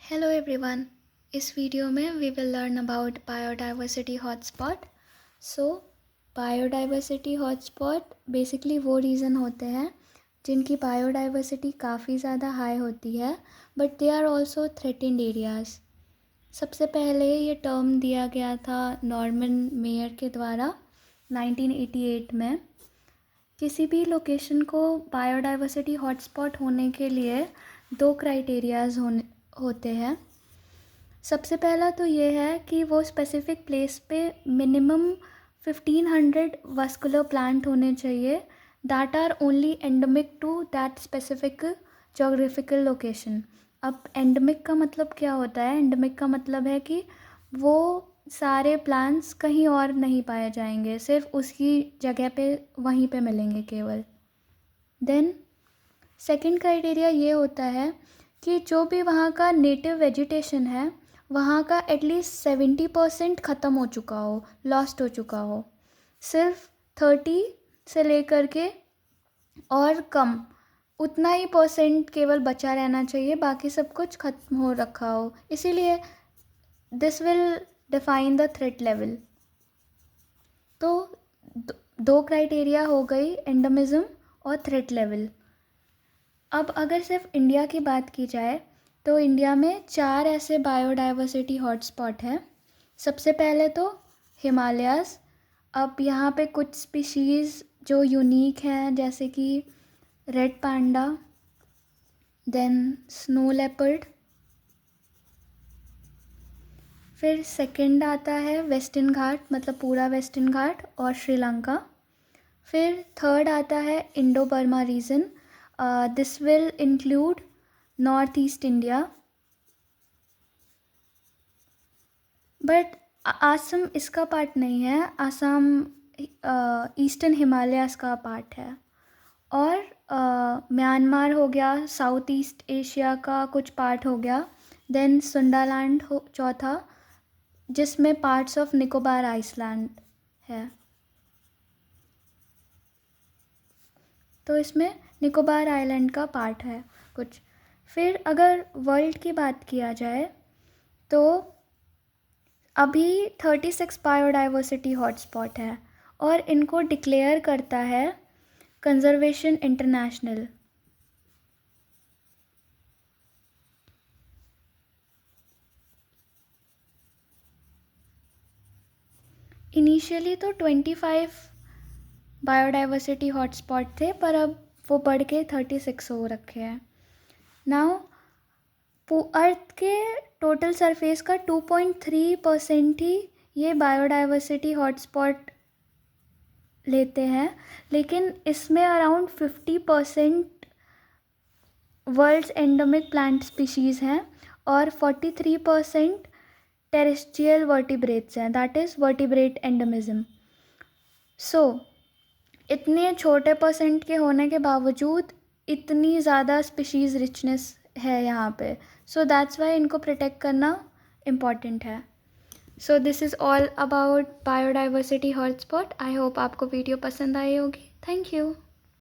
Hello everyone. इस video में we will learn about biodiversity hotspot. So biodiversity hotspot basically वो region होते हैं जिनकी बायोडाइवर्सिटी काफ़ी ज़्यादा हाई होती है but they are also threatened areas. सबसे पहले ये टर्म दिया गया था नॉर्मन मेयर के द्वारा 1988 में। किसी भी लोकेशन को बायोडाइवर्सिटी हॉटस्पॉट होने के लिए दो क्राइटेरियाज़ होते हैं। सबसे पहला तो ये है कि वो स्पेसिफिक प्लेस पे मिनिमम 1500 वस्कुलर प्लांट होने चाहिए that are only endemic to that specific geographical location. अब एंडेमिक का मतलब क्या होता है? एंडेमिक का मतलब है कि वो सारे प्लांट्स कहीं और नहीं पाए जाएंगे, सिर्फ उसकी जगह पे वहीं पे मिलेंगे केवल। देन सेकंड क्राइटेरिया ये होता है कि जो भी वहाँ का नेटिव वेजिटेशन है वहाँ का एटलीस्ट 70% ख़त्म हो चुका हो, लॉस्ट हो चुका हो। सिर्फ 30 से लेकर के और कम उतना ही परसेंट केवल बचा रहना चाहिए, बाकी सब कुछ ख़त्म हो रखा हो। इसीलिए this will define the threat level. तो दो क्राइटेरिया हो गई, एंडेमिज्म और थ्रेट लेवल। अब अगर सिर्फ इंडिया की बात की जाए तो इंडिया में 4 ऐसे बायोडाइवर्सिटी हॉटस्पॉट हैं। सबसे पहले तो हिमालयाज़। अब यहाँ पे कुछ स्पीशीज़ जो यूनिक हैं जैसे कि red panda, than snow leopard. फिर सेकंड आता है वेस्टर्न घाट, मतलब पूरा वेस्टर्न घाट और श्रीलंका। फिर थर्ड आता है Indo Burma region. This will include North East India, but Assam इसका पार्ट नहीं है। असम ईस्टर्न हिमालयाज़ का पार्ट है। और म्यांमार हो गया, साउथ ईस्ट एशिया का कुछ पार्ट हो गया। देन सुंडालैंड हो चौथा, जिसमें पार्ट्स ऑफ निकोबार आइसलैंड है। तो इसमें निकोबार आइलैंड का पार्ट है कुछ। फिर अगर वर्ल्ड की बात किया जाए तो अभी 36 बायोडाइवर्सिटी हॉटस्पॉट है और इनको डिक्लेयर करता है कंजर्वेशन इंटरनेशनल। इनिशियली तो 25 बायोडाइवर्सिटी हॉटस्पॉट थे, पर अब वो बढ़ के 36 हो रखे हैं। नाउ अर्थ के टोटल सरफेस का 2.3% ही ये बायोडाइवर्सिटी हॉटस्पॉट लेते हैं, लेकिन इसमें around 50% world's endemic plant species हैं और 43% टेरेस्ट्रियल वर्टिब्रेट्स हैं, that is vertebrate endemism. So इतने छोटे परसेंट के होने के बावजूद इतनी ज़्यादा स्पीशीज़ रिचनेस है यहाँ पे। सो दैट्स वाई इनको प्रोटेक्ट करना इम्पॉर्टेंट है। So this is all about biodiversity hotspot. I hope आपको वीडियो पसंद आई होगी। Thank you.